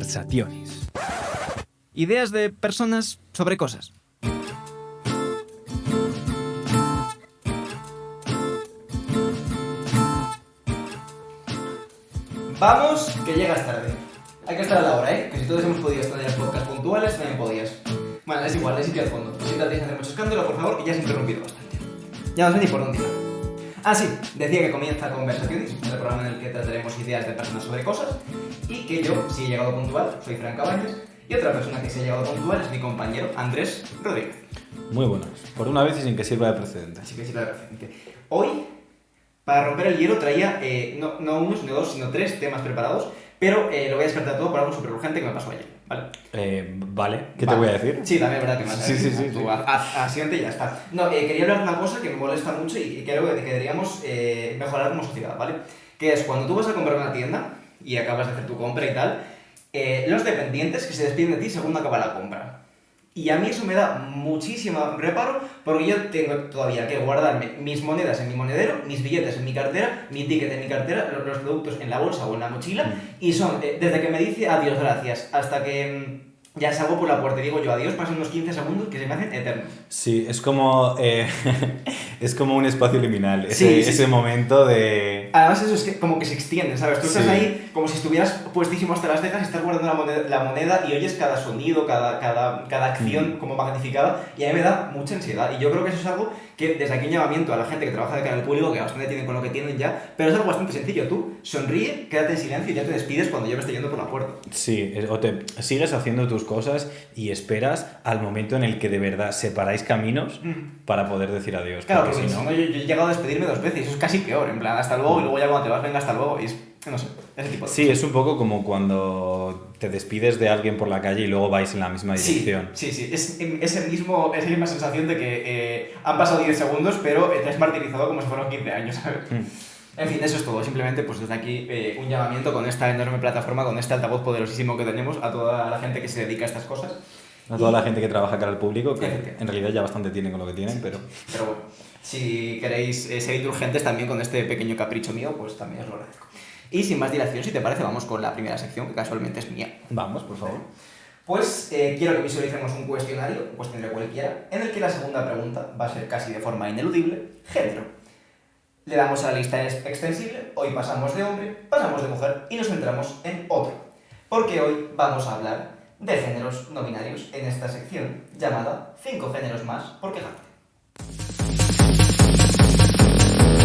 Conversaciones. Ideas de personas sobre cosas. Vamos, que llegas tarde. Hay que estar a la hora, ¿eh? Que si todos hemos podido estar en los podcasts puntuales, también podías. Bueno, es igual, es sitio al fondo. Siéntate sin hacer mucho escándalo, por favor, que ya has interrumpido bastante. Ya no sé ni por dónde iba. Ah, sí, decía que comienza Conversaciones, el programa en el que trataremos ideas de personas sobre cosas, y que yo, si he llegado puntual, soy Fran Cabañas, y otra persona que se ha llegado puntual es mi compañero Andrés Rodríguez. Muy buenas. Por una vez y sin que sirva de precedente. Así que sí, claro. Hoy, para romper el hielo, traía no uno, sino dos, sino tres temas preparados, pero lo voy a descartar todo por algo súper urgente que me pasó ayer, ¿vale? Vale. ¿Qué te voy a decir? Sí, también es verdad que me vas a decir. Sí. Tú, asiente y ya está. No, quería hablar de una cosa que me molesta mucho y creo que deberíamos mejorar como sociedad, ¿vale? Que es cuando tú vas a comprar una tienda y acabas de hacer tu compra y tal, los dependientes que se despiden de ti según acaba la compra. Y a mí eso me da muchísimo reparo porque yo tengo todavía que guardarme mis monedas en mi monedero, mis billetes en mi cartera, mi ticket en mi cartera, los productos en la bolsa o en la mochila, y son, desde que me dice adiós, gracias, hasta que ya salgo por la puerta y digo yo adiós, pasan unos 15 segundos que se me hacen eternos. Sí, es como es como un espacio liminal, Sí. ese momento de... Además eso es que como que se extiende, ¿sabes? Tú estás Sí. ahí como si estuvieras puestísimo hasta las cejas y estás guardando la moneda y oyes cada sonido, cada acción como magnificada, y a mí me da mucha ansiedad. Y yo creo que eso es algo que desde aquí un llamamiento a la gente que trabaja de cara al público, que bastante tienen con lo que tienen ya, pero es algo bastante sencillo. Tú sonríe, quédate en silencio y ya te despides cuando yo me estoy yendo por la puerta. Sí, o te sigues haciendo tus cosas y esperas al momento en el que de verdad separáis caminos para poder decir adiós. Claro, porque si no, yo he llegado a despedirme dos veces y eso es casi peor, en plan, hasta luego, y luego ya cuando te vas, venga, hasta luego, y es, no sé, ese tipo de Sí, es un poco como cuando te despides de alguien por la calle y luego vais en la misma dirección. Sí, es esa misma sensación de que han pasado 10 segundos, pero te has martirizado como si fueran 15 años, ¿sabes? En fin, eso es todo. Simplemente, pues desde aquí, un llamamiento con esta enorme plataforma, con este altavoz poderosísimo que tenemos, a toda la gente que se dedica a estas cosas. A toda la gente que trabaja cara al público, que en realidad ya bastante tienen con lo que tienen, pero... Pero bueno, si queréis ser indulgentes también con este pequeño capricho mío, pues también os lo agradezco. Y sin más dilación, si te parece, vamos con la primera sección, que casualmente es mía. Vamos, por favor. Pues quiero que visualicemos un cuestionario cualquiera, en el que la segunda pregunta va a ser casi de forma ineludible, género. Le damos a la lista extensible, hoy pasamos de hombre, pasamos de mujer y nos centramos en otro. Porque hoy vamos a hablar de géneros no binarios en esta sección llamada 5 géneros más por quejarte.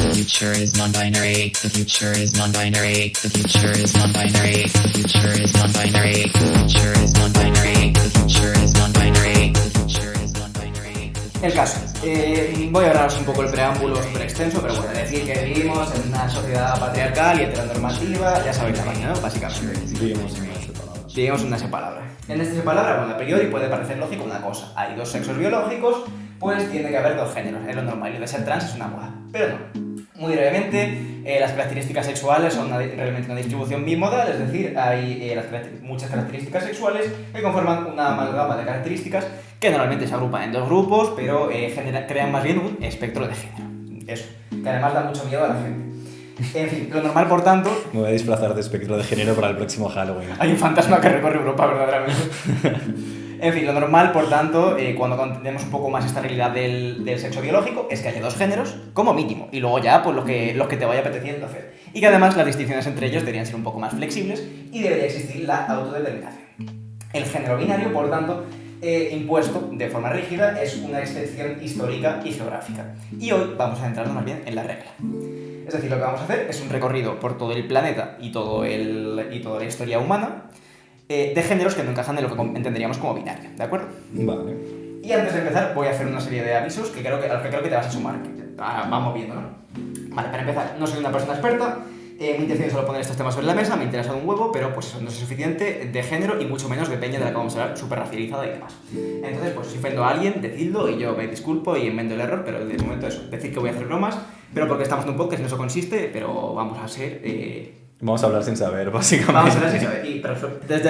The future is non-binary. The future is non-binary. The future is non-binary. The future is non-binary. The future is non-binary. The future is non-binary. The future is non-binary. El caso. Voy a hablaros un poco el preámbulo súper extenso, pero bueno, decir que vivimos en una sociedad patriarcal y heteronormativa, ya sabéis la vaina, ¿no? Básicamente. Vivimos en esa palabra. Vivimos en una sepalabra. En esta sepalabra, bueno, a priori puede parecer lógico una cosa. Hay dos sexos biológicos, pues tiene que haber dos géneros. Es lo normal, y de ser trans es una moda. Pero no. Muy brevemente, las características sexuales son realmente una distribución bimodal, es decir, hay muchas características sexuales que conforman una amalgama de características que normalmente se agrupan en dos grupos, pero crean más bien un espectro de género. Eso, que además da mucho miedo a la gente. En fin, lo normal, por tanto... Me voy a disfrazar de espectro de género para el próximo Halloween. Hay un fantasma que recorre Europa, verdaderamente. En fin, lo normal, por tanto, cuando entendemos un poco más esta realidad del sexo biológico, es que haya dos géneros, como mínimo, y luego ya, pues lo que te vaya apeteciendo hacer. Y que además las distinciones entre ellos deberían ser un poco más flexibles y debería existir la autodeterminación. El género binario, por tanto, impuesto de forma rígida, es una excepción histórica y geográfica. Y hoy vamos a centrarnos más bien en la regla. Es decir, lo que vamos a hacer es un recorrido por todo el planeta y toda la historia humana de géneros que no encajan en lo que entenderíamos como binario, ¿de acuerdo? Vale. Y antes de empezar voy a hacer una serie de avisos a los que creo que te vas a sumar. Vamos viendo, ¿no? Vale, para empezar, no soy una persona experta, mi intención es solo poner estos temas sobre la mesa, me interesa un huevo, pero pues eso no es suficiente de género y mucho menos de peña de la que vamos a hablar, súper racializada y demás. Entonces, pues si ofendo a alguien, decidlo y yo me disculpo y enmendo el error, pero de momento eso, decir que voy a hacer bromas, pero porque estamos en un podcast, en eso consiste, pero vamos a ser... Vamos a hablar sin saber, básicamente. Vamos a hablar sin saber,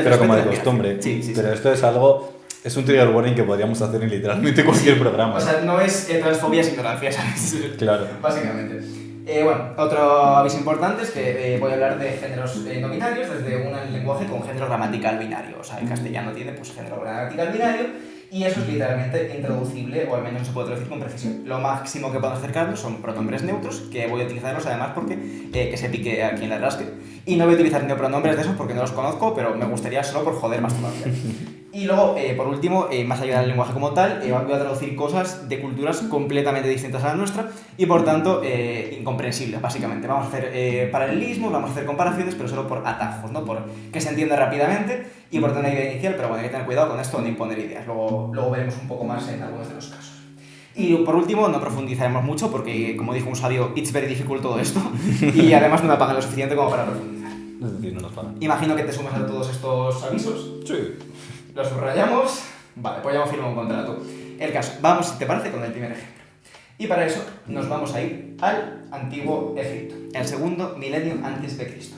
pero como de costumbre. Sí. Pero esto es algo... Es un trigger warning que podríamos hacer en literalmente cualquier programa. O sea, no es transfobia, es ignorancia, ¿sabes? Claro. Básicamente. Bueno, otro aviso importante es que voy a hablar de géneros no binarios desde un lenguaje con género gramatical binario. O sea, el castellano tiene pues género gramatical binario y eso es literalmente intraducible, o al menos no se puede traducir con precisión. Lo máximo que podemos acercarnos son pronombres neutros, que voy a utilizarlos además porque que se pique aquí en la rasque. Y no voy a utilizar neopronombres de esos porque no los conozco, pero me gustaría solo por joder más todavía. Y luego, por último, más allá del lenguaje como tal, voy a traducir cosas de culturas completamente distintas a la nuestra y por tanto incomprensibles, básicamente. Vamos a hacer paralelismos, vamos a hacer comparaciones, pero solo por atajos, ¿no? Por que se entienda rápidamente y por tener una idea inicial, pero bueno, hay que tener cuidado con esto, no imponer ideas. Luego veremos un poco más en algunos de los casos. Y por último, no profundizaremos mucho porque, como dijo un sabio, it's very difficult todo esto y además no me pagan lo suficiente como para profundizar. Es decir, no nos pagan. Imagino que te sumas a todos estos avisos. Sí. Lo subrayamos. Vale, pues ya hemos firmado un contrato. El caso, vamos, si te parece, con el primer ejemplo. Y para eso nos vamos a ir al Antiguo Egipto, el segundo milenio antes de Cristo.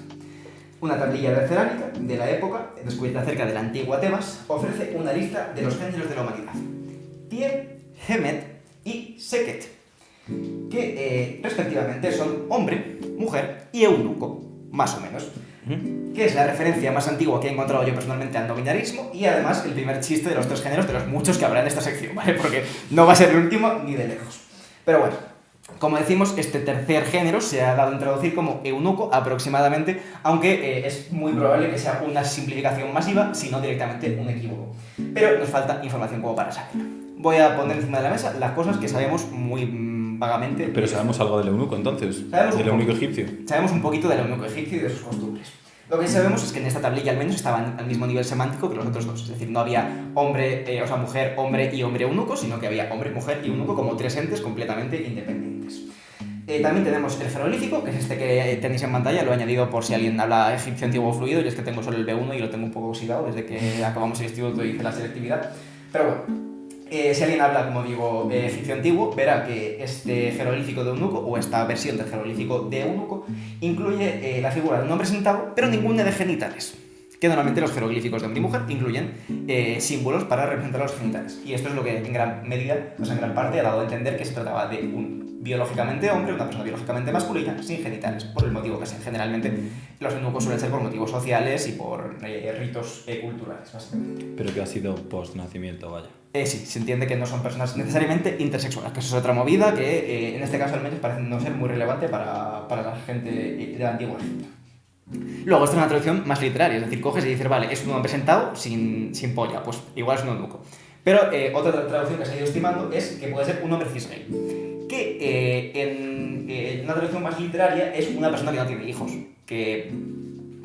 Una tablilla de cerámica de la época, descubierta cerca de la antigua Tebas, ofrece una lista de los géneros de la humanidad. Tie, Hemet y Seket, que respectivamente son hombre, mujer y eunuco, más o menos. Que es la referencia más antigua que he encontrado yo personalmente al no binarismo y además el primer chiste de los tres géneros de los muchos que habrá en esta sección, ¿vale? Porque no va a ser el último ni de lejos. Pero bueno, como decimos, este tercer género se ha dado en traducir como eunuco aproximadamente, aunque es muy probable que sea una simplificación masiva, si no directamente un equívoco. Pero nos falta información como para saberlo. Voy a poner encima de la mesa las cosas que sabemos muy vagamente. Pero sabemos algo del eunuco entonces, del eunuco egipcio. Sabemos un poquito del eunuco egipcio y de sus costumbres. Lo que sabemos es que en esta tablilla al menos estaban al mismo nivel semántico que los otros dos, es decir, no había hombre, mujer, hombre y hombre eunuco, sino que había hombre, mujer y eunuco como tres entes completamente independientes. También tenemos el jeroglífico, que es este que tenéis en pantalla, lo he añadido por si alguien habla egipcio antiguo fluido, y es que tengo solo el B1 y lo tengo un poco oxidado desde que acabamos el instituto y hice la selectividad. Pero bueno. Si alguien habla, como digo, egipcio antiguo, verá que este jeroglífico de eunuco, o esta versión del jeroglífico de eunuco, incluye la figura de un hombre sentado, pero ninguna de genitales. Que normalmente los jeroglíficos de hombre y mujer incluyen símbolos para representar los genitales. Y esto es lo que en gran medida, o sea, en gran parte, ha dado a entender que se trataba de un biológicamente hombre, una persona biológicamente masculina, sin genitales, por el motivo que sea. Generalmente los eunucos suelen ser por motivos sociales y por ritos culturales, básicamente. Pero que ha sido post-nacimiento, vaya. Sí, se entiende que no son personas necesariamente intersexuales, que eso es otra movida que en este caso al menos parece no ser muy relevante para la gente del antiguo Egipto. Luego, esta es una traducción más literaria, es decir, coges y dices, vale, es un hombre sentado sin polla, pues igual es un eunuco. Pero otra traducción que se ha ido estimando es que puede ser un hombre cisgay, que en una traducción más literaria es una persona que no tiene hijos, que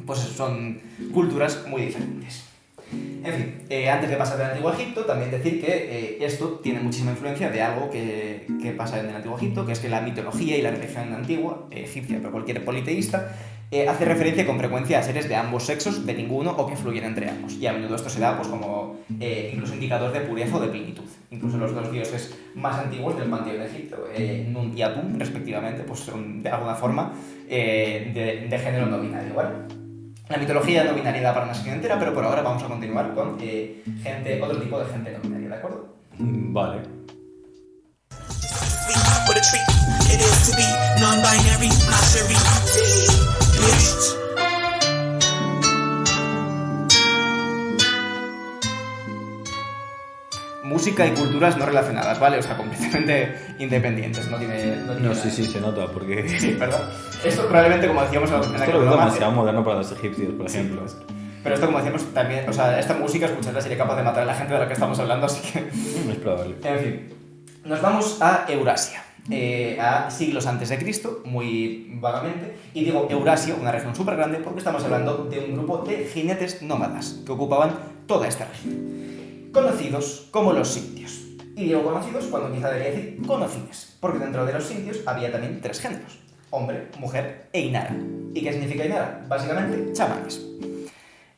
pues son culturas muy diferentes. En fin, antes de pasar del Antiguo Egipto, también decir que esto tiene muchísima influencia de algo que pasa en el Antiguo Egipto, que es que la mitología y la religión antigua, egipcia, pero cualquier politeísta, hace referencia con frecuencia a seres de ambos sexos, de ninguno o que fluyen entre ambos. Y a menudo esto se da pues, como incluso indicador de pureza o de plenitud. Incluso los dos dioses más antiguos del panteón de Egipto, Nun y Atum, respectivamente, pues son de alguna forma de género no binario, ¿vale? La mitología no binaria da para una sección entera, pero por ahora vamos a continuar con otro tipo de gente no binaria, ¿de acuerdo? Vale. What a treat it is to be non-binary, luxury, bitch. Música y culturas no relacionadas, ¿vale? O sea, completamente independientes, no tiene No, nada. sí, se nota, porque... Sí, ¿verdad? Esto probablemente, como decíamos en la Esto que lo veo broma, demasiado moderno para los egipcios, por ejemplo. pero esto, como decíamos, también, o sea, esta música, escucharla sería capaz de matar a la gente de la que estamos hablando, así que... Es probable. En fin, nos vamos a Eurasia, a siglos antes de Cristo, muy vagamente, y digo Eurasia, una región súper grande, porque estamos hablando de un grupo de jinetes nómadas que ocupaban toda esta región, conocidos como los sintios. Y digo conocidos cuando quizá debería decir conocidos, porque dentro de los sintios había también tres géneros: hombre, mujer e inara. ¿Y qué significa inara? Básicamente, chamanes.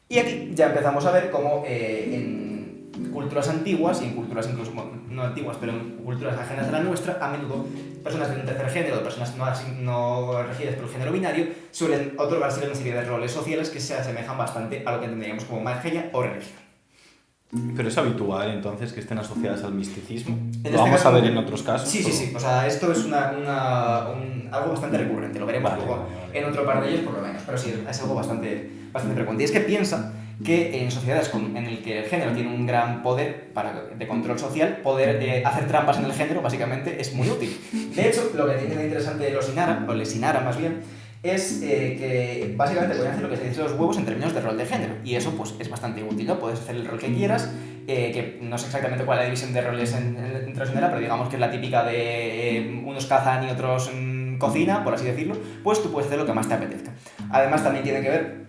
Y aquí ya empezamos a ver cómo en culturas antiguas, y en culturas incluso, bueno, no antiguas, pero en culturas ajenas a la nuestra, a menudo personas de un tercer género, personas no regidas por el género binario, suelen otorgarse una serie de roles sociales que se asemejan bastante a lo que entenderíamos como magia o religión. Pero es habitual, entonces, que estén asociadas al misticismo. En Lo vamos este a caso- ver en otros casos. Sí, sí, ¿o? sí. O sea, esto es algo bastante recurrente. Lo veremos Vale, luego vale. en otro par de ellos, por lo menos. Pero sí, es algo bastante frecuente. Y es que piensa que en sociedades en el que el género tiene un gran poder de control social, poder hacer trampas en el género, básicamente, es muy útil. De hecho, lo que tiene de interesante los Inara, o les Inara más bien, es que básicamente pueden hacer lo que se dice los huevos en términos de rol de género. Y eso pues es bastante útil, ¿no? Puedes hacer el rol que quieras, que no sé exactamente cuál es la división de roles entre los Inara, pero digamos que es la típica de unos cazan y otros cocina, por así decirlo, pues tú puedes hacer lo que más te apetezca. Además también tiene que ver...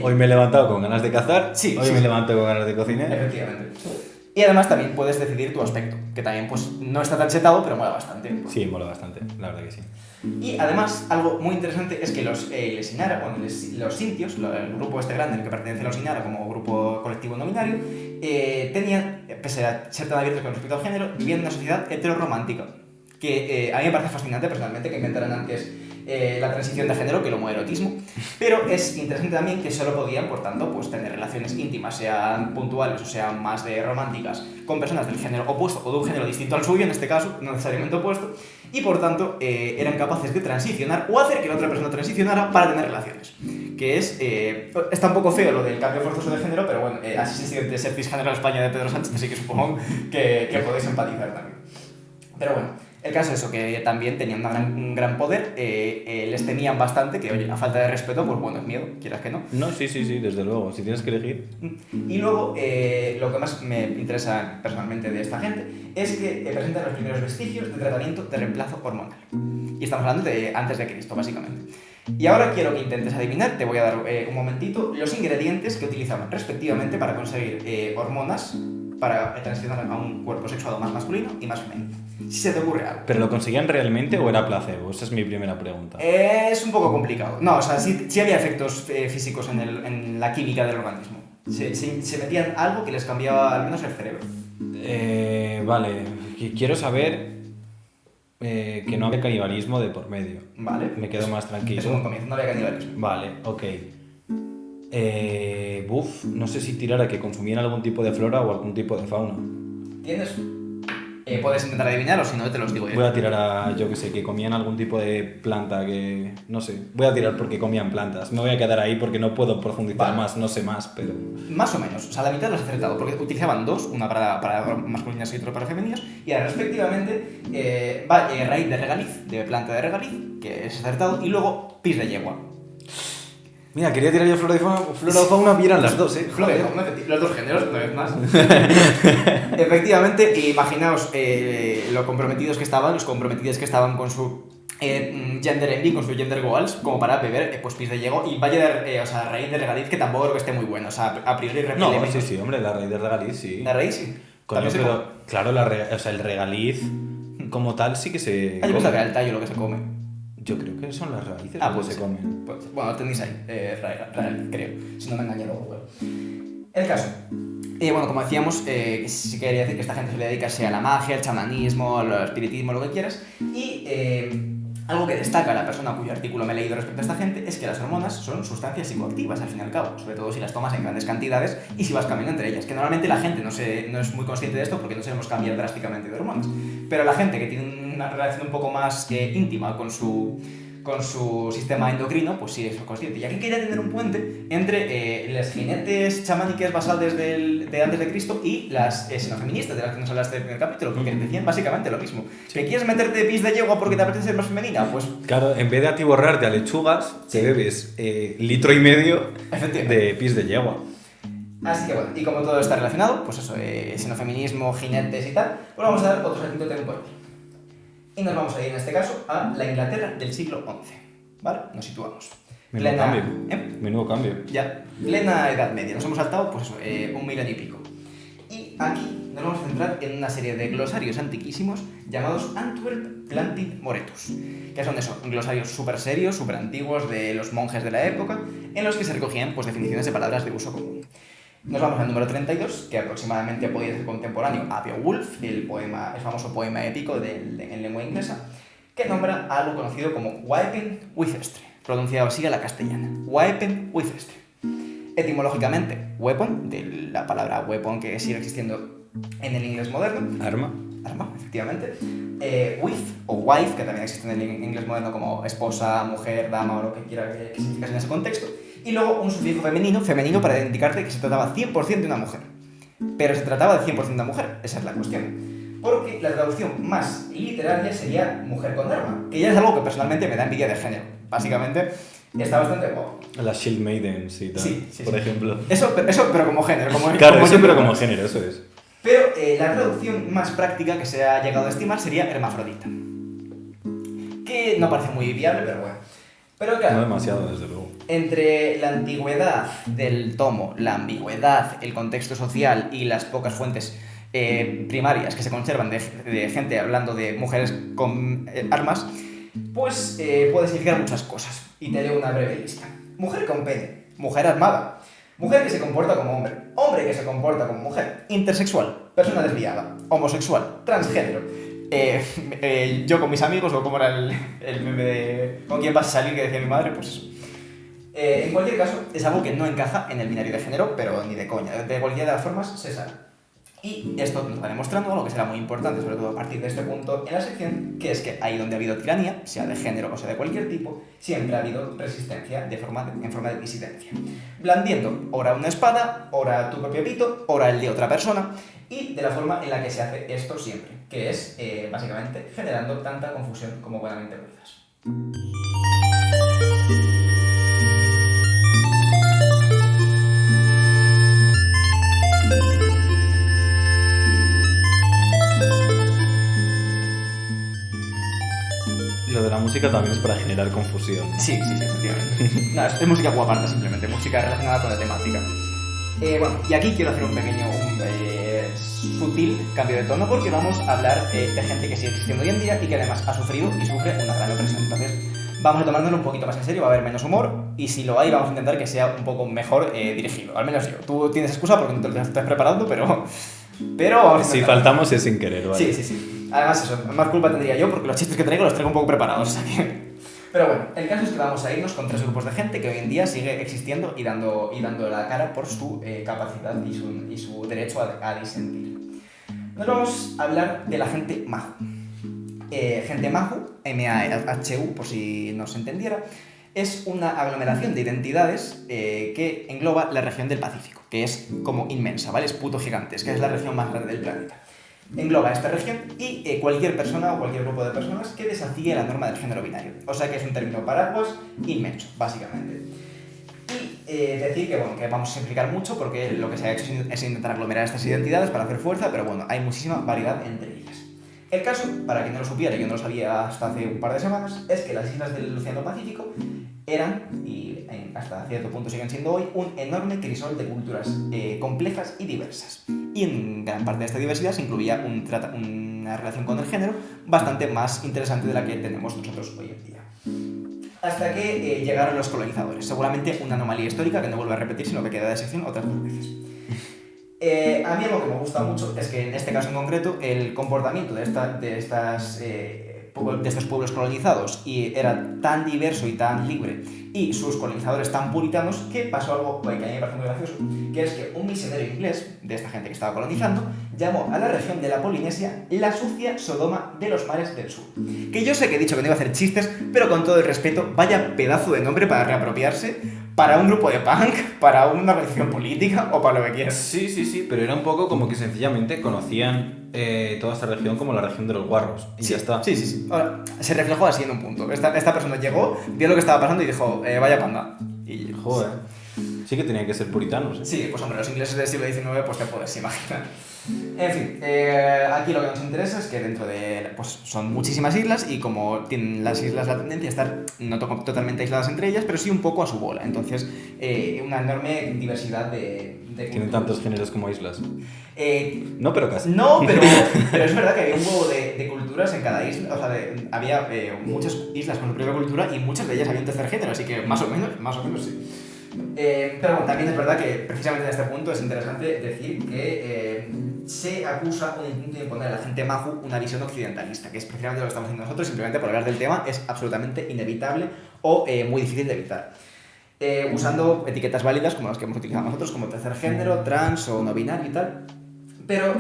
Hoy me he levantado con ganas de cazar, Sí, hoy sí. me levanto con ganas de cocinar. Efectivamente. Y además también puedes decidir tu aspecto, que también pues no está tan chetado, pero mola bastante. Sí, mola bastante, la verdad que sí. Y además, algo muy interesante es que los Inara, bueno, los Sintios, el grupo este grande al que pertenece los Inara como grupo colectivo no binario, tenían, pese a ser tan abiertos con respecto al género, vivían en una sociedad heteroromántica. Que a mí me parece fascinante personalmente que inventaran antes la transición de género que el homoerotismo, pero es interesante también que solo podían, por tanto, pues tener relaciones íntimas, sean puntuales o sean más de románticas, con personas del género opuesto o de un género distinto al suyo, en este caso, no necesariamente opuesto, y por tanto eran capaces de transicionar o hacer que la otra persona transicionara para tener relaciones. Que está un poco feo lo del cambio forzoso de género, pero bueno, así se siente ser cisgénero en España de Pedro Sánchez, así que supongo que podéis empatizar también. Pero bueno, el caso es eso, que también tenían un gran poder, les temían bastante, que oye, a falta de respeto, pues bueno, es miedo, quieras que no. No, sí, desde luego, si tienes que elegir. Y luego, lo que más me interesa personalmente de esta gente es que presentan los primeros vestigios de tratamiento de reemplazo hormonal. Y estamos hablando de antes de Cristo, básicamente. Y ahora quiero que intentes adivinar, te voy a dar un momentito, los ingredientes que utilizaban respectivamente para conseguir hormonas para transicionar a un cuerpo sexuado más masculino y más femenino. Si se te ocurre algo. ¿Pero lo conseguían realmente o era placebo? Esa es mi primera pregunta. Es un poco complicado. No, o sea, sí había efectos físicos en la química del organismo. Se metían algo que les cambiaba al menos el cerebro. Vale, quiero saber que no había canibalismo de por medio. Vale. Me quedo más tranquilo. Es un buen comienzo, no había canibalismo. Vale, ok. No sé si tirar a que consumían algún tipo de flora o algún tipo de fauna. ¿Tienes? Puedes intentar adivinar o si no te los digo yo. Voy a tirar a, yo que sé, que comían algún tipo de planta que... No sé, voy a tirar porque comían plantas. Me voy a quedar ahí porque no puedo profundizar Vale. más, no sé más, pero... Más o menos, o sea, la mitad lo has acertado, porque utilizaban dos, una para masculinas y otra para femeninas, y ahora respectivamente raíz de regaliz, de planta de regaliz, que es acertado, y luego pis de yegua. Mira, quería tirar yo flora o fauna, vieran las dos, Flora y fauna, los dos géneros, una vez más. Efectivamente, imaginaos lo comprometidos que estaban, los comprometidos que estaban con su gender envy, con su gender goals, como para beber pues pis de yegua y vaya de raíz de regaliz, que tampoco creo que esté muy bueno, o sea, a priori repele No, menos. sí, hombre, la raíz de regaliz, sí. La raíz sí. Coño, También se pero, come. claro, el regaliz como tal sí que se Yo come. pensaba que era el tallo lo que se come. Yo creo que son las raíces Ah, lo que pues se comen. Pues, bueno, lo tenéis ahí, creo, si no me engañé luego. Bueno. El caso. Bueno, como decíamos, sí quería decir que esta gente suele dedicarse a la magia, al chamanismo, al espiritismo, lo que quieras. Y algo que destaca la persona cuyo artículo me he leído respecto a esta gente es que las hormonas son sustancias psicoactivas, al fin y al cabo, sobre todo si las tomas en grandes cantidades y si vas cambiando entre ellas. Que normalmente la gente no es muy consciente de esto porque no sabemos cambiar drásticamente de hormonas. Pero la gente que tiene una relación un poco más íntima con su sistema endocrino, pues sí es consciente. Y aquí quería tener un puente entre los jinetes chamánicos basales de antes de Cristo y las xenofeministas de las que nos hablaste en el primer capítulo, porque decían básicamente lo mismo. ¿Que quieres meterte pis de yegua porque te apetece ser más femenina? Pues Claro, en vez de atiborrarte a lechugas, te bebes 1,5 litros de pis de yegua. así que bueno, y como todo está relacionado, pues eso, xenofeminismo, jinetes y tal, pues vamos a dar otro saltito temporal. Y nos vamos a ir en este caso a la Inglaterra del siglo XI, ¿vale? Nos situamos. Menudo cambio. ¿eh? Menudo cambio. Ya, plena Edad Media, nos hemos saltado, pues eso, 1.000 y pico. Y aquí nos vamos a centrar en una serie de glosarios antiquísimos llamados Antwerp Plantin Moretus, que son eso, glosarios súper serios, súper antiguos de los monjes de la época, en los que se recogían pues, definiciones de palabras de uso común. Nos vamos al número 32, que aproximadamente podría ser contemporáneo a Beowulf, el famoso poema épico en lengua inglesa, que nombra a algo conocido como Wapen Withestre, pronunciado así a la castellana, Wapen Withestre. etimológicamente, weapon, de la palabra weapon que sigue existiendo en el inglés moderno. Arma. Arma, efectivamente. With o wife, que también existe en el inglés moderno como esposa, mujer, dama o lo que quiera que significase en ese contexto. Y luego un sufijo femenino para indicarte que se trataba 100% de una mujer. Pero se trataba de 100% de una mujer, esa es la cuestión. Porque la traducción más literaria sería mujer con arma, que ya es algo que personalmente me da envidia de género. Básicamente, está bastante guapo. Las Shield Maidens y tal, Sí, por ejemplo. Eso, pero como género. Claro, como eso pero género. como género, eso es. Pero la traducción más práctica que se ha llegado a estimar sería hermafrodita. Que no parece muy viable, pero bueno. Pero claro, No demasiado, desde luego. entre la antigüedad del tomo, la ambigüedad, el contexto social y las pocas fuentes primarias que se conservan de gente hablando de mujeres con armas, pues puede significar muchas cosas. Y te leo una breve lista. Mujer con pene, mujer armada, mujer que se comporta como hombre, hombre que se comporta como mujer, intersexual, persona desviada, homosexual, transgénero. Yo con mis amigos, o como era el meme de con quién vas a salir que decía mi madre, pues eso. En cualquier caso, es algo que no encaja en el binario de género, pero ni de coña. De cualquiera de las formas se sabe. Y esto nos va demostrando algo que será muy importante, sobre todo a partir de este punto en la sección, que es que ahí donde ha habido tiranía, sea de género o sea de cualquier tipo, siempre ha habido resistencia en forma de disidencia. Blandiendo ora una espada, ora tu propio pito, ora el de otra persona, y de la forma en la que se hace esto siempre, que es básicamente generando tanta confusión como buenamente puedas. Lo de la música también es para generar confusión, ¿no? Sí, efectivamente. No, es música guaparta simplemente, música relacionada con la temática. Bueno, y aquí quiero hacer un pequeño, sutil cambio de tono porque vamos a hablar de gente que sigue existiendo hoy en día y que además ha sufrido y sufre una gran opresión. Entonces, vamos a tomárnoslo un poquito más en serio, va a haber menos humor y si lo hay, vamos a intentar que sea un poco mejor dirigido. Al menos yo. Tú tienes excusa porque no te lo estás preparando, pero vamos a Si intentar. faltamos es sin querer, ¿vale? Sí. Además, eso, más culpa tendría yo porque los chistes que traigo los traigo un poco preparados. O sea que... Pero bueno, el caso es que vamos a irnos con 3 grupos de gente que hoy en día sigue existiendo y dando la cara por su capacidad y su derecho a disentir. Nos vamos a hablar de la gente Mahu. Gente Mahu, M-A-H-U, por si no se entendiera, es una aglomeración de identidades que engloba la región del Pacífico, que es como inmensa, ¿vale? Es puto gigantesca, es la región más grande del planeta. Engloba esta región y cualquier persona o cualquier grupo de personas que desafíe la norma del género binario. O sea que es un término paraguas inmenso, básicamente. Y decir que, bueno, que vamos a simplificar mucho porque lo que se ha hecho es intentar aglomerar estas identidades para hacer fuerza, pero bueno, hay muchísima variedad entre ellas. El caso, para quien no lo supiera, y yo no lo sabía hasta hace un par de semanas, es que las islas del Océano Pacífico eran, y hasta cierto punto siguen siendo hoy, un enorme crisol de culturas complejas y diversas. Y en gran parte de esta diversidad se incluía una relación con el género bastante más interesante de la que tenemos nosotros hoy en día. Hasta que llegaron los colonizadores, seguramente una anomalía histórica que no vuelve a repetir, sino que queda de sección otras 2 veces. A mí algo que me gusta mucho es que en este caso en concreto el comportamiento de estos pueblos colonizados era tan diverso y tan libre y sus colonizadores tan puritanos que pasó algo que a mí me parece muy gracioso, que es que un misionero inglés de esta gente que estaba colonizando llamó a la región de la Polinesia la sucia Sodoma de los mares del sur. Que yo sé que he dicho que no iba a hacer chistes, pero con todo el respeto, vaya pedazo de nombre para reapropiarse para un grupo de punk, para una organización política o para lo que quieras. Sí, pero era un poco como que sencillamente conocían toda esta región como la región de los guarros. Y ya está. Sí. Ahora, se reflejó así en un punto. Esta persona llegó, vio lo que estaba pasando y dijo, vaya panda. Y, Joder. Sí que tenían que ser puritanos, ¿eh? Sí, pues hombre, los ingleses del siglo XIX, pues te puedes imaginar. En fin, aquí lo que nos interesa es que dentro de... pues son muchísimas islas y como tienen las islas la tendencia a estar no totalmente aisladas entre ellas, pero sí un poco a su bola. Entonces, una enorme diversidad de Tienen tantos géneros como islas. No, pero casi. No, pero es verdad que había un huevo de culturas en cada isla. O sea, había muchas islas con su propia cultura y muchas de ellas había un tercer género, así que más o menos sí. Pero bueno, también es verdad que precisamente en este punto es interesante decir que se acusa un intento de imponer a la gente Mahu una visión occidentalista, que es precisamente lo que estamos haciendo nosotros, simplemente por hablar del tema es absolutamente inevitable o muy difícil de evitar. usando etiquetas válidas como las que hemos utilizado nosotros, como tercer género, trans o no binario y tal. Pero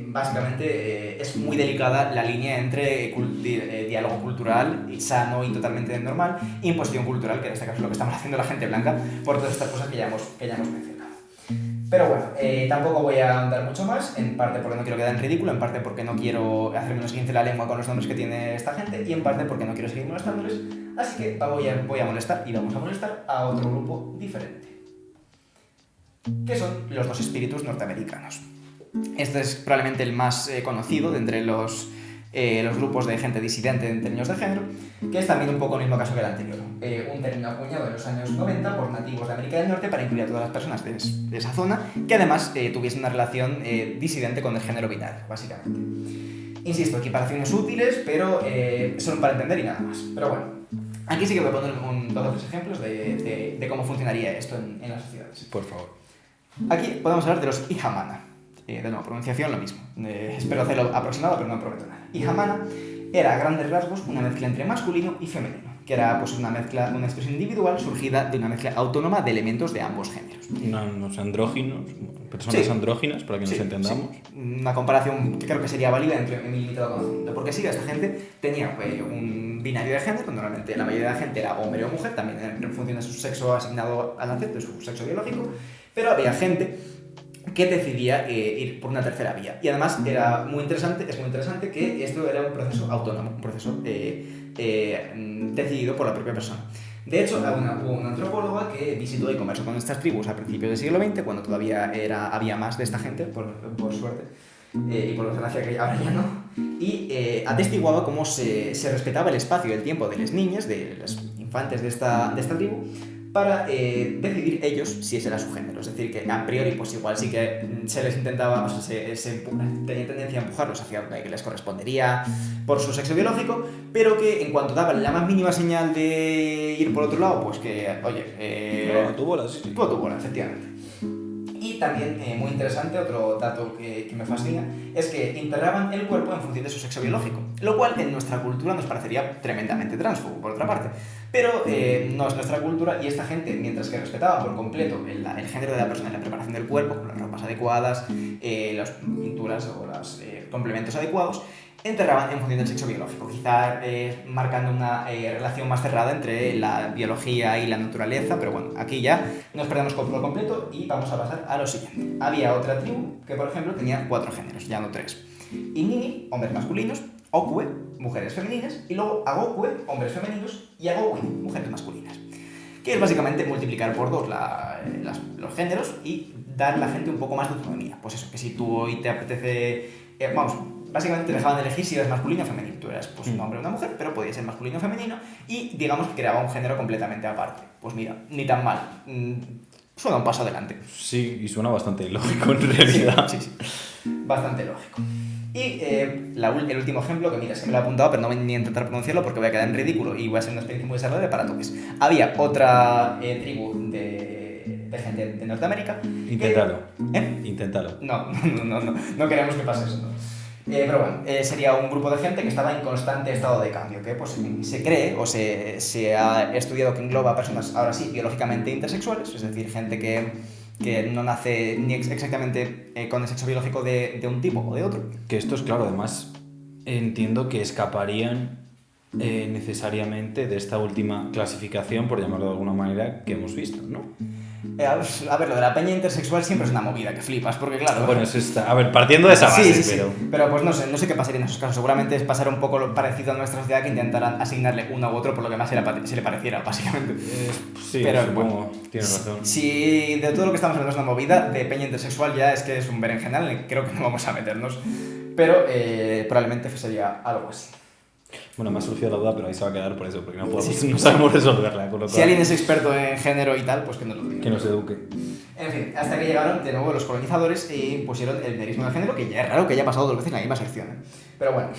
básicamente es muy delicada la línea entre diálogo cultural y sano y totalmente normal e imposición cultural, que en este caso es lo que estamos haciendo la gente blanca por todas estas cosas que ya hemos mencionado. Pero bueno, tampoco voy a ahondar mucho más, en parte porque no quiero quedar en ridículo, en parte porque no quiero hacerme unos 15 la lengua con los nombres que tiene esta gente y en parte porque no quiero seguir molestándoles, así que voy a molestar y vamos a molestar a otro grupo diferente, que son los dos espíritus norteamericanos. Este es probablemente el más conocido de entre los grupos de gente disidente en términos de género, que es también un poco el mismo caso que el anterior. Un término acuñado en los años 90 por nativos de América del Norte para incluir a todas las personas de esa zona que además tuviesen una relación disidente con el género binario, básicamente. Insisto, equiparaciones útiles, pero son para entender y nada más. Pero bueno, aquí sí que voy a poner dos o tres ejemplos de cómo funcionaría esto en las sociedades. Por favor. Aquí podemos hablar de los Ihamana. De nuevo, pronunciación lo mismo. Espero hacerlo aproximado, pero no prometo nada. Ihamana era a grandes rasgos una mezcla entre masculino y femenino, que era pues una expresión individual surgida de una mezcla autónoma de elementos de ambos géneros. Unos andróginos, personas andróginas, para que nos entendamos. Sí. Una comparación que creo que sería válida entre mi limitado conocimiento, porque sí, esta gente tenía un binario de género, normalmente la mayoría de la gente era hombre o mujer, también en función de su sexo asignado al nacer, de su sexo biológico, pero había gente que decidía ir por una tercera vía. Y además es muy interesante que esto era un proceso autónomo, un proceso decidido por la propia persona. De hecho, hubo una antropóloga que visitó y conversó con estas tribus a principios del siglo XX, cuando todavía había más de esta gente, por suerte, y por desgracia que ahora ya no, y atestiguaba cómo se respetaba el espacio y el tiempo de las niñas, de los infantes de esta tribu, para decidir ellos si ese era su género. Es decir, que a priori pues igual sí que se les intentaba, o sea, tenía tendencia a empujarlos hacia donde les correspondería por su sexo biológico, pero que en cuanto daban la más mínima señal de ir por otro lado, pues que, oye... tu bola, sí. Tú a tu bola, efectivamente. Y también, muy interesante, otro dato que me fascina, es que enterraban el cuerpo en función de su sexo biológico, lo cual en nuestra cultura nos parecería tremendamente transfobo, por otra parte. Pero no es nuestra cultura y esta gente, mientras que respetaba por completo el género de la persona en la preparación del cuerpo, con las ropas adecuadas, las pinturas o los complementos adecuados, enterraban en función del sexo biológico, quizá marcando una relación más cerrada entre la biología y la naturaleza, pero bueno, aquí ya nos perdemos por completo y vamos a pasar a lo siguiente. Había otra tribu que, por ejemplo, tenía 4 géneros, ya no 3. Inini, hombres masculinos, Okwe, mujeres femeninas, y luego Agokwe, hombres femeninos, y Agowin, mujeres masculinas. Que es básicamente multiplicar por 2 los géneros y dar a la gente un poco más de autonomía. Pues eso, que si tú hoy te apetece... básicamente te dejaban elegir si eras masculino o femenino. Tú eras pues, un hombre o una mujer, pero podías ser masculino o femenino y digamos que creaba un género completamente aparte. Pues mira, ni tan mal. Suena un paso adelante. Sí, y suena bastante lógico en realidad. Sí. Bastante lógico. Y el último ejemplo, que mira, es que me lo he apuntado, pero no voy ni a intentar pronunciarlo porque voy a quedar en ridículo y voy a ser una experiencia muy desagradable para todos. Había otra tribu de gente de Norteamérica. Inténtalo. ¿Eh? Inténtalo. No queremos que pase eso. Pero bueno, sería un grupo de gente que estaba en constante estado de cambio, que pues, se cree o se ha estudiado que engloba a personas, ahora sí, biológicamente intersexuales, es decir, gente que no nace ni exactamente con el sexo biológico de un tipo o de otro. Que estos, claro, además entiendo que escaparían necesariamente de esta última clasificación, por llamarlo de alguna manera, que hemos visto, ¿no? A ver, lo de la peña intersexual siempre es una movida que flipas, porque claro... Bueno, eso está... A ver, partiendo de esa base, pero... Sí. Pero pues no sé qué pasaría en esos casos. Seguramente es pasar un poco lo parecido a nuestra sociedad que intentaran asignarle uno u otro por lo que más se le pareciera, básicamente. Sí, pero supongo, bueno, tienes razón. Si de todo lo que estamos hablando es una movida, de peña intersexual ya es que es un berenjenal, creo que no vamos a meternos. Pero probablemente sería algo así. Bueno, me ha surgido la duda, pero ahí se va a quedar por eso, porque no sabemos resolverla. Con lo Si alguien es experto en género y tal, pues que nos lo diga. Que nos eduque. En fin, hasta que llegaron de nuevo los colonizadores y pusieron el binarismo de género, que ya es raro que haya pasado 2 veces en la misma sección. Pero bueno,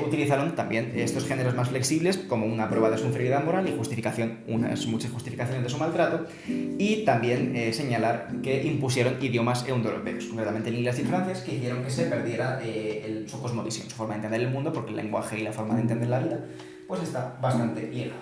utilizaron también estos géneros más flexibles como una prueba de su inferioridad moral y muchas justificaciones de su maltrato, y también señalar que impusieron idiomas europeos, concretamente el inglés y el francés, que hicieron que se perdiera su cosmovisión, su forma de entender el mundo, porque el lenguaje y la forma de entender la vida pues está bastante ligado.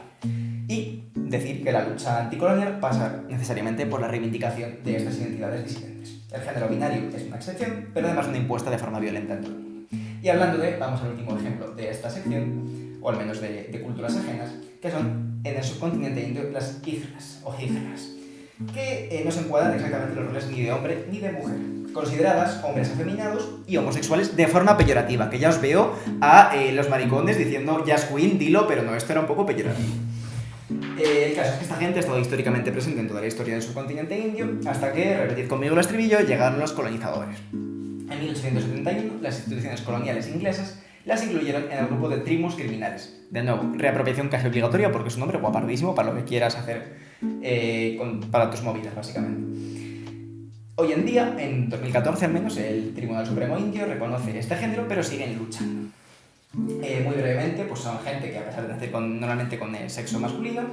Y decir que la lucha anticolonial pasa necesariamente por la reivindicación de estas identidades disidentes. El género binario es una excepción, pero además una impuesta de forma violenta en todo el mundo. Y hablando de, vamos al último ejemplo de esta sección, o al menos de culturas ajenas, que son en el subcontinente indio las hijras o hijras, que no se encuadran exactamente los roles ni de hombre ni de mujer, consideradas hombres afeminados y homosexuales de forma peyorativa, que ya os veo a los maricones diciendo Jazz Queen, dilo, pero no, esto era un poco peyorativo. El caso es que esta gente ha estado históricamente presente en toda la historia del subcontinente indio, hasta que, repetid conmigo el estribillo, llegaron los colonizadores. En 1871, las instituciones coloniales inglesas las incluyeron en el grupo de tribus criminales. De nuevo, reapropiación casi obligatoria porque es un nombre guapardísimo para lo que quieras hacer para tus movidas, básicamente. Hoy en día, en 2014 al menos, el Tribunal Supremo Indio reconoce este género, pero siguen luchando. Muy brevemente, pues son gente que a pesar de nacer normalmente con el sexo masculino,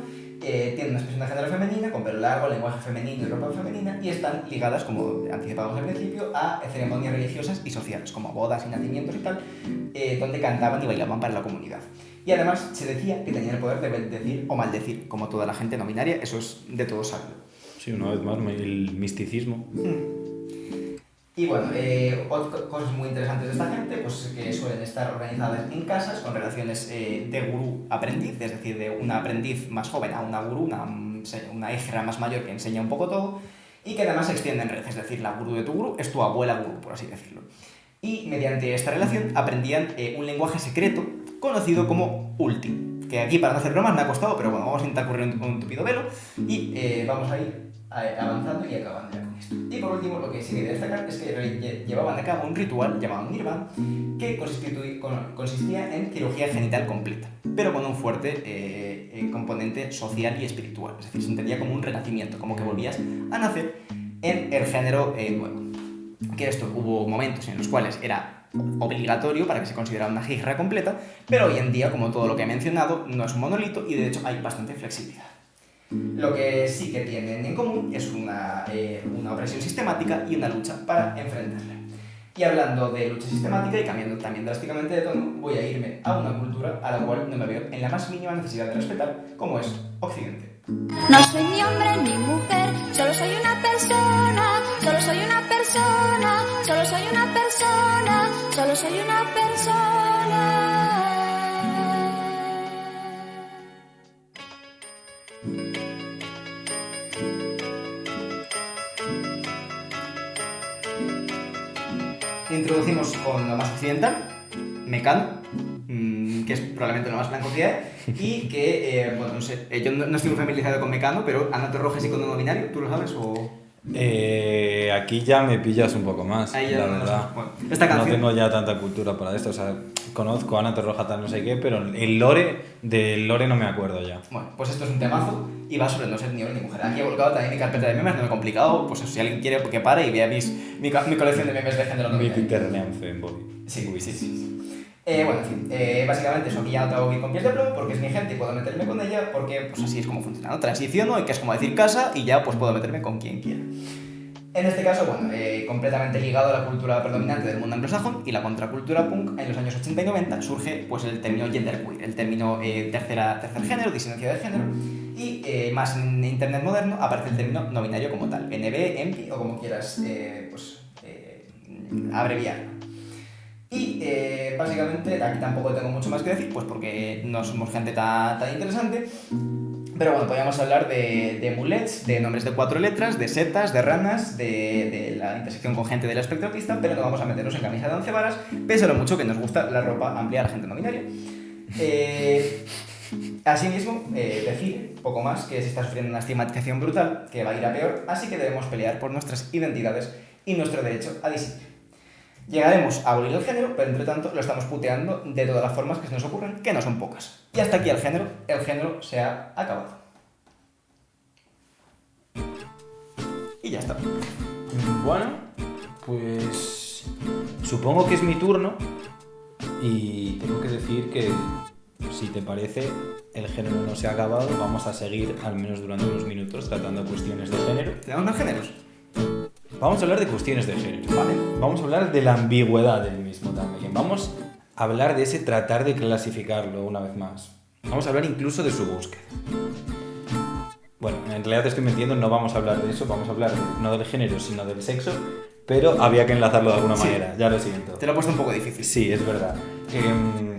tienen una expresión de género femenina, con pelo largo, lenguaje femenino y ropa femenina, y están ligadas, como anticipábamos al principio, a ceremonias religiosas y sociales, como bodas y nacimientos y tal, donde cantaban y bailaban para la comunidad. Y además se decía que tenían el poder de bendecir o maldecir, como toda la gente no binaria, eso es de todo sabido. Sí, una vez más, el misticismo. Y bueno, cosas muy interesantes de esta gente, pues que suelen estar organizadas en casas con relaciones de gurú-aprendiz, es decir, de un aprendiz más joven a una gurú, una hijra más mayor que enseña un poco todo, y que además se extiende en red, es decir, la gurú de tu gurú es tu abuela gurú, por así decirlo. Y mediante esta relación aprendían un lenguaje secreto conocido como Ulti, que aquí para no hacer bromas me ha costado, pero bueno, vamos a intentar correr un tupido velo y vamos a ir avanzando y acabando ya con esto. Y por último, lo que sí quería destacar es que llevaban a cabo un ritual llamado Nirvan, que consistía en cirugía genital completa, pero con un fuerte componente social y espiritual. Es decir, se entendía como un renacimiento, como que volvías a nacer en el género nuevo. Que esto hubo momentos en los cuales era obligatorio para que se considerara una hijra completa, pero hoy en día, como todo lo que he mencionado, no es un monolito y de hecho hay bastante flexibilidad. Lo que sí que tienen en común es una opresión sistemática y una lucha para enfrentarla. Y hablando de lucha sistemática y cambiando también drásticamente de tono, voy a irme a una cultura a la cual no me veo en la más mínima necesidad de respetar, como es Occidente. No soy ni hombre ni mujer, solo soy una persona, solo soy una persona, solo soy una persona, solo soy una persona. Introducimos con lo más occidental, Mecano, que es probablemente lo más blanco que hay, y que, bueno, no sé, yo no estoy muy familiarizado con Mecano, pero Ana Torroja sí con un no binario, ¿tú lo sabes? O... Aquí ya me pillas un poco más, ahí ya la no verdad. bueno, esta canción... No tengo ya tanta cultura para esto, o sea, conozco a Ana Torroja tal no sé qué, pero el lore, del lore no me acuerdo ya. Bueno, pues esto es un temazo y va sobre no ser ni hombre ni mujer. Aquí he volcado también mi carpeta de memes, no me he complicado, pues si alguien quiere que pare y vea mi colección de memes de género no binario. Sí. Bueno, en fin, básicamente eso, aquí ya no tengo que ir con pies de plomo porque es mi gente y puedo meterme con ella porque pues así es como funciona, ¿no? Transiciono, que es como decir casa y ya pues puedo meterme con quien quiera. En este caso, bueno, completamente ligado a la cultura predominante del mundo anglosajón y la contracultura punk, en los años 80 y 90 surge pues el término genderqueer, el término tercer género, disidencia de género, y más en internet moderno aparece el término no binario como tal, NB, EMPI o como quieras abreviarlo. Y básicamente aquí tampoco tengo mucho más que decir, pues porque no somos gente tan interesante. Pero bueno, podríamos hablar de mulets, de nombres de 4 letras, de setas, de ranas, de la intersección con gente del espectro autista, pero no vamos a meternos en camisa de 11 varas, pese a lo mucho que nos gusta la ropa amplia a la gente no binaria. Asimismo, decir poco más que se está sufriendo una estigmatización brutal que va a ir a peor, así que debemos pelear por nuestras identidades y nuestro derecho a disentir. Llegaremos a abolir el género, pero entre tanto lo estamos puteando de todas las formas que se nos ocurren, que no son pocas. Y hasta aquí el género se ha acabado. Y ya está. Bueno, pues supongo que es mi turno y tengo que decir que, si te parece, el género no se ha acabado, vamos a seguir al menos durante unos minutos tratando cuestiones de género. ¿Tenemos más géneros? Vamos a hablar de cuestiones de género, ¿vale? Vamos a hablar de la ambigüedad del mismo también. Vamos a hablar de ese tratar de clasificarlo una vez más. Vamos a hablar incluso de su búsqueda. Bueno, en realidad te estoy mintiendo, no vamos a hablar de eso, vamos a hablar no del género, sino del sexo, pero había que enlazarlo de alguna manera, ya lo siento. Te lo he puesto un poco difícil. Sí, es verdad.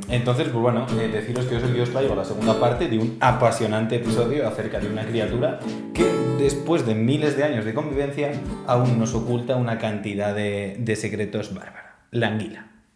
Entonces, pues bueno, deciros que hoy os traigo la segunda parte de un apasionante episodio acerca de una criatura que después de miles de años de convivencia aún nos oculta una cantidad de secretos bárbaros. La anguila.